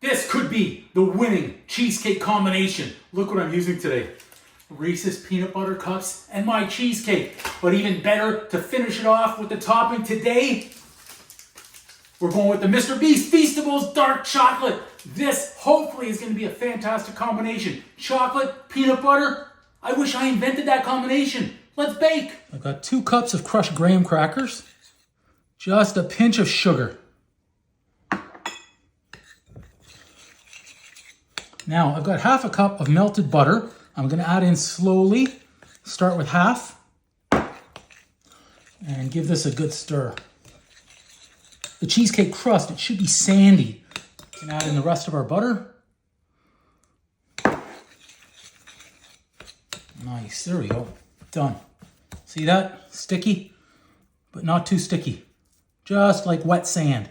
This could be the winning cheesecake combination. Look what I'm using today. Reese's peanut butter cups and my cheesecake. But even better, to finish it off with the topping today, we're going with the MrBeast feastAbles dark chocolate. This hopefully is going to be a fantastic combination. Chocolate, peanut butter. I wish I invented that combination. Let's bake. I've got 2 cups of crushed graham crackers. Just a pinch of sugar. Now I've got half a cup of melted butter. I'm going to add in slowly. Start with half. And give this a good stir. The cheesecake crust, it should be sandy. We can add in the rest of our butter. Nice, there we go. Done. See that? Sticky, but not too sticky. Just like wet sand.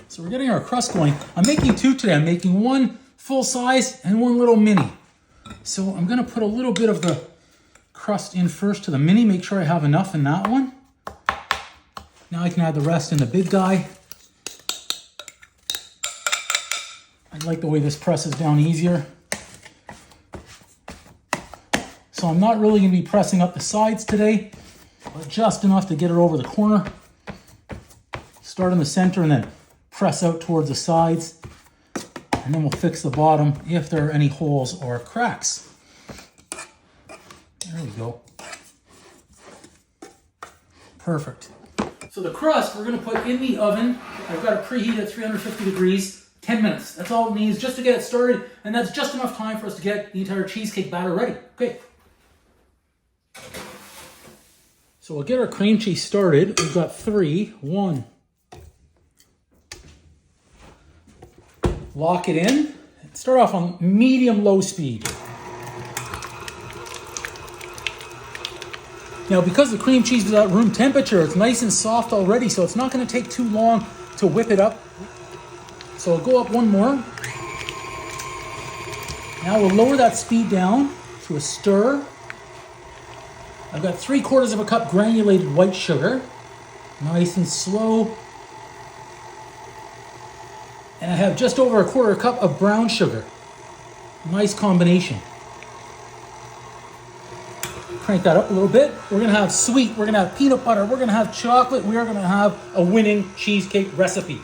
So we're getting our crust going. I'm making 2 today. I'm making 1 full size and 1 little mini. So I'm gonna put a little bit of the crust in first to the mini, make sure I have enough in that one. Now I can add the rest in the big guy. I like the way this presses down easier. So I'm not really going to be pressing up the sides today, but just enough to get it over the corner. Start in the center and then press out towards the sides. And then we'll fix the bottom if there are any holes or cracks. There we go. Perfect. So the crust we're going to put in the oven. I've got it preheated at 350 degrees, 10 minutes. That's all it needs just to get it started, and that's just enough time for us to get the entire cheesecake batter ready. Okay. So we'll get our cream cheese started. We've got 3. 1. Lock it in. Start off on medium-low speed. Now, because the cream cheese is at room temperature, it's nice and soft already, so it's not going to take too long to whip it up. So I'll go up 1 more. Now we'll lower that speed down to a stir. I've got 3/4 cup granulated white sugar. Nice and slow. And I have just over 1/4 cup of brown sugar. Nice combination. Crank that up a little bit. We're going to have sweet, we're going to have peanut butter, we're going to have chocolate, we are going to have a winning cheesecake recipe.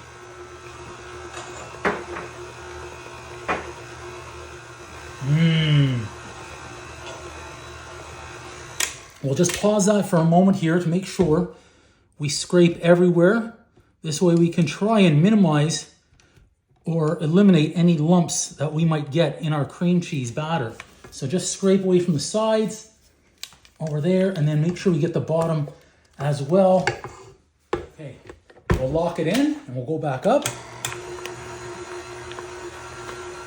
We'll just pause that for a moment here to make sure we scrape everywhere. This way we can try and minimize or eliminate any lumps that we might get in our cream cheese batter. So just scrape away from the sides, over there, and then make sure we get the bottom as well. Okay, we'll lock it in and we'll go back up.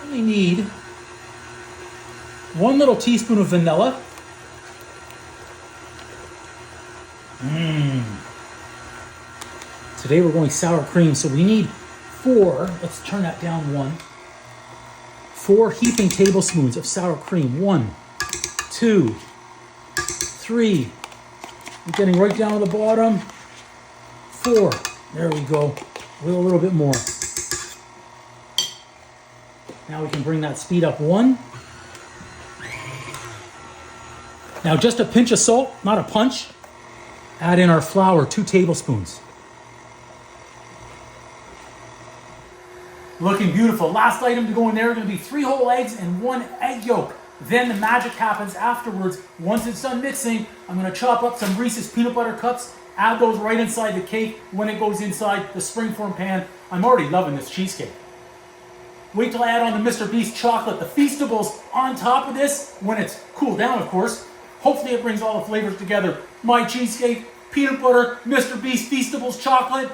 We need 1 little teaspoon of vanilla. Today we're going sour cream, so we need 4, let's turn that down 1. 4 heaping tablespoons of sour cream. 1, 2, 3. I'm getting right down to the bottom. 4. There we go. With a little bit more. Now we can bring that speed up 1. Now just a pinch of salt, not a punch. Add in our flour, 2 tablespoons. Looking beautiful. Last item to go in there are going to be 3 whole eggs and 1 egg yolk. Then the magic happens afterwards. Once it's done mixing, I'm going to chop up some Reese's peanut butter cups, add those right inside the cake when it goes inside the springform pan. I'm already loving this cheesecake. Wait till I add on the MrBeast chocolate, the feastAbles on top of this, when it's cooled down, of course. Hopefully it brings all the flavors together. My cheesecake, peanut butter, MrBeast feastAbles chocolate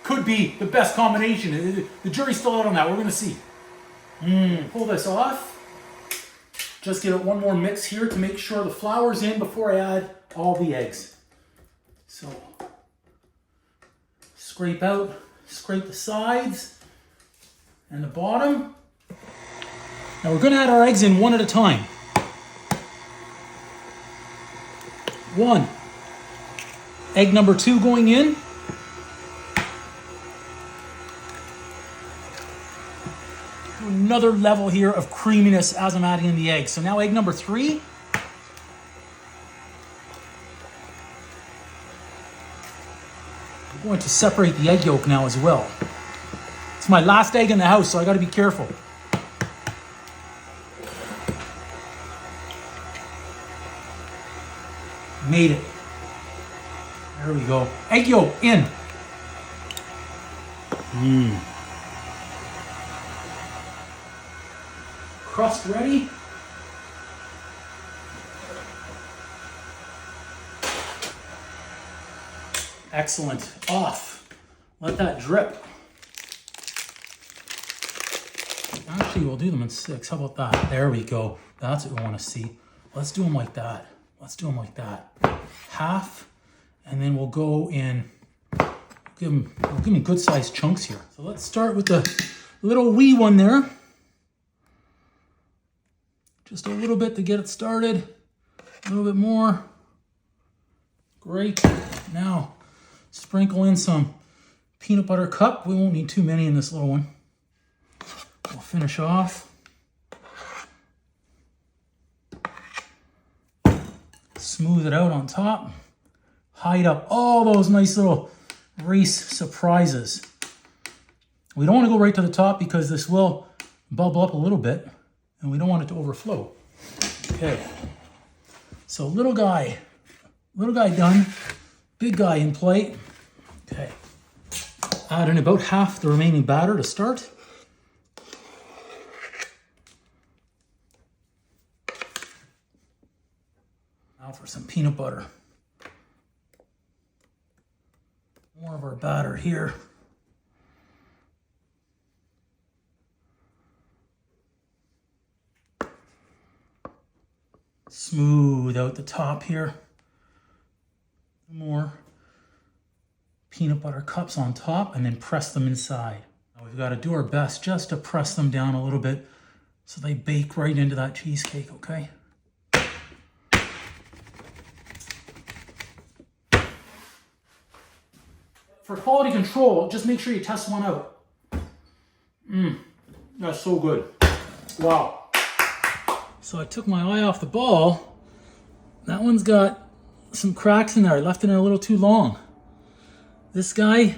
could be the best combination. The jury's still out on that. We're going to see. Pull this off. Just give it 1 more mix here to make sure the flour's in before I add all the eggs. So, scrape out, scrape the sides and the bottom. Now we're going to add our eggs in 1 at a time. 1. Egg number 2 going in. Another level here of creaminess as I'm adding in the egg. So now egg number 3. I'm going to separate the egg yolk now as well. It's my last egg in the house, so I got to be careful. Made it. There we go. Egg yolk in. Crust ready. Excellent. Off. Let that drip. Actually, we'll do them in 6. How about that? There we go. That's what we want to see. Let's do them like that. Let's do them like that. Half, and then we'll go in. We'll give them good sized chunks here. So let's start with the little wee one there. Just a little bit to get it started. A little bit more. Great. Now, sprinkle in some peanut butter cup. We won't need too many in this little one. We'll finish off. Smooth it out on top. Hide up all those nice little Reese surprises. We don't want to go right to the top because this will bubble up a little bit and we don't want it to overflow. Okay. So little guy done. Big guy in plate. Okay. Add in about half the remaining batter to start. Now for some peanut butter. More of our batter here. Smooth out the top here. More peanut butter cups on top and then press them inside. Now we've got to do our best just to press them down a little bit so they bake right into that cheesecake, okay? For quality control, just make sure you test one out. That's so good. Wow. So I took my eye off the ball. That one's got some cracks in there. I left it in a little too long. This guy,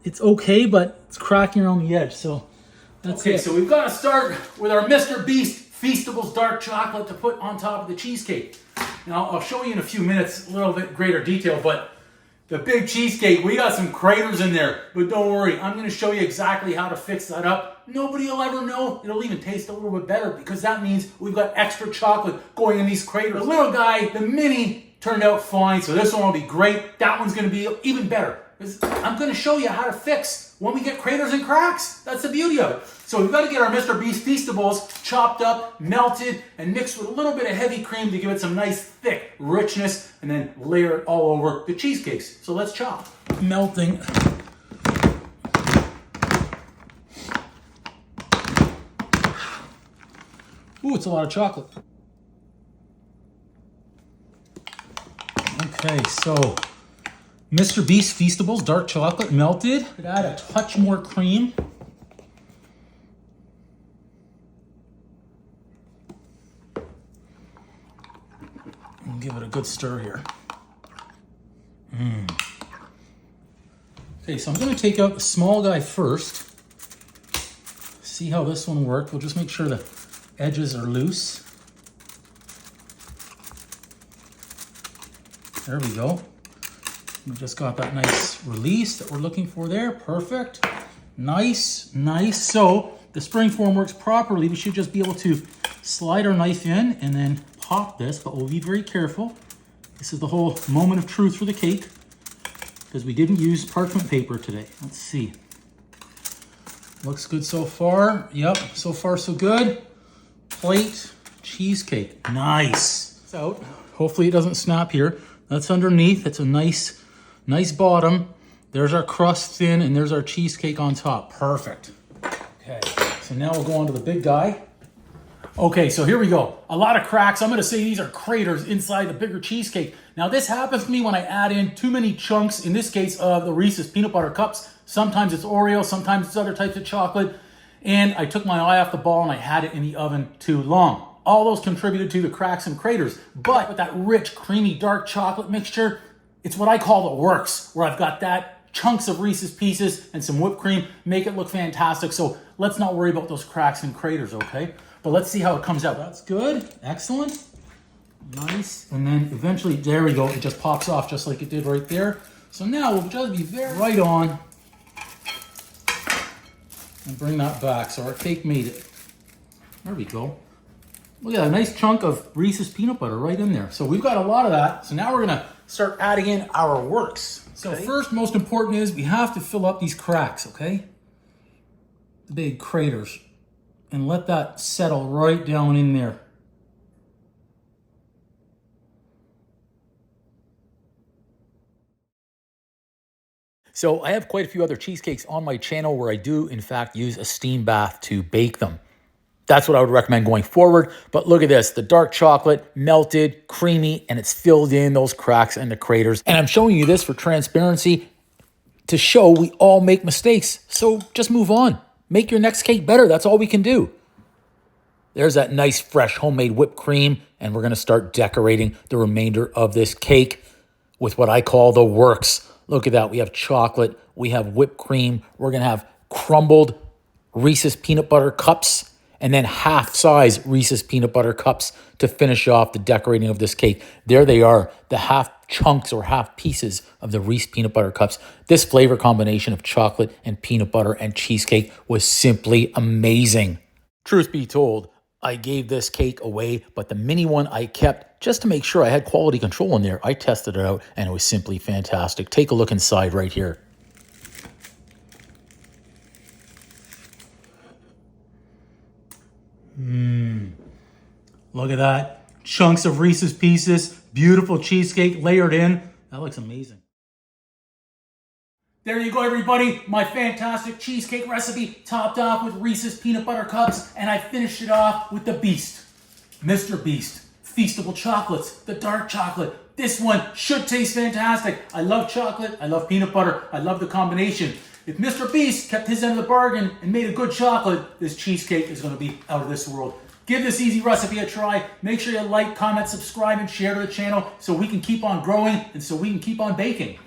it's okay, but it's cracking around the edge. So that's okay. So we've got to start with our MrBeast feastAbles dark chocolate to put on top of the cheesecake. Now I'll show you in a few minutes a little bit greater detail, but the big cheesecake, we got some craters in there, but don't worry, I'm gonna show you exactly how to fix that up. Nobody will ever know. It'll even taste a little bit better because that means we've got extra chocolate going in these craters. The little guy, the mini, turned out fine, so this one will be great. That one's gonna be even better. I'm gonna show you how to fix when we get craters and cracks. That's the beauty of it. So we've got to get our MrBeast feastAbles chopped up, melted, and mixed with a little bit of heavy cream to give it some nice thick richness, and then layer it all over the cheesecakes. So let's chop. Melting. Ooh, it's a lot of chocolate. Okay, so MrBeast feastAbles dark chocolate melted. Could add a touch more cream. And give it a good stir here. Okay, so I'm going to take out the small guy first. See how this one worked. We'll just make sure the edges are loose. There we go. We just got that nice release that we're looking for there. Perfect. Nice, nice. So the spring form works properly. We should just be able to slide our knife in and then pop this, but we'll be very careful. This is the whole moment of truth for the cake because we didn't use parchment paper today. Let's see. Looks good so far. Yep, so far so good. Plate, cheesecake. Nice. It's out. Hopefully it doesn't snap here. That's underneath. It's a nice bottom. There's our crust thin and there's our cheesecake on top. Perfect. Okay, so now we'll go on to the big guy. Okay, so here we go. A lot of cracks. I'm gonna say these are craters inside the bigger cheesecake. Now this happens to me when I add in too many chunks, in this case of the Reese's peanut butter cups. Sometimes it's Oreo, sometimes it's other types of chocolate. And I took my eye off the ball and I had it in the oven too long. All those contributed to the cracks and craters. But with that rich, creamy, dark chocolate mixture, it's what I call the works, where I've got that chunks of Reese's Pieces and some whipped cream, make it look fantastic. So let's not worry about those cracks and craters, okay? But let's see how it comes out. That's good, excellent, nice. And then eventually, there we go, it just pops off just like it did right there. So now we'll just be very right on and bring that back. So our cake made it. There we go. Look at that nice chunk of Reese's peanut butter right in there. So we've got a lot of that. So now we're gonna start adding in our works. So first, most important is we have to fill up these cracks, okay? The big craters. And let that settle right down in there. So I have quite a few other cheesecakes on my channel where I do, in fact, use a steam bath to bake them. That's what I would recommend going forward. But look at this, the dark chocolate, melted, creamy, and it's filled in those cracks and the craters. And I'm showing you this for transparency to show we all make mistakes. So just move on. Make your next cake better. That's all we can do. There's that nice, fresh, homemade whipped cream. And we're gonna start decorating the remainder of this cake with what I call the works. Look at that, we have chocolate, we have whipped cream. We're gonna have crumbled Reese's peanut butter cups, and then half-size Reese's peanut butter cups to finish off the decorating of this cake. There they are, the half chunks or half pieces of the Reese peanut butter cups. This flavor combination of chocolate and peanut butter and cheesecake was simply amazing. Truth be told, I gave this cake away, but the mini one I kept just to make sure I had quality control in there. I tested it out and it was simply fantastic. Take a look inside right here. Look at that. Chunks of Reese's Pieces, beautiful cheesecake layered in. That looks amazing. There you go, everybody. My fantastic cheesecake recipe topped off with Reese's peanut butter cups, and I finished it off with the Beast, MrBeast. Feastable chocolates, the dark chocolate. This one should taste fantastic. I love chocolate, I love peanut butter, I love the combination. If MrBeast kept his end of the bargain and made a good chocolate, this cheesecake is gonna be out of this world. Give this easy recipe a try. Make sure you like, comment, subscribe, and share to the channel so we can keep on growing and so we can keep on baking.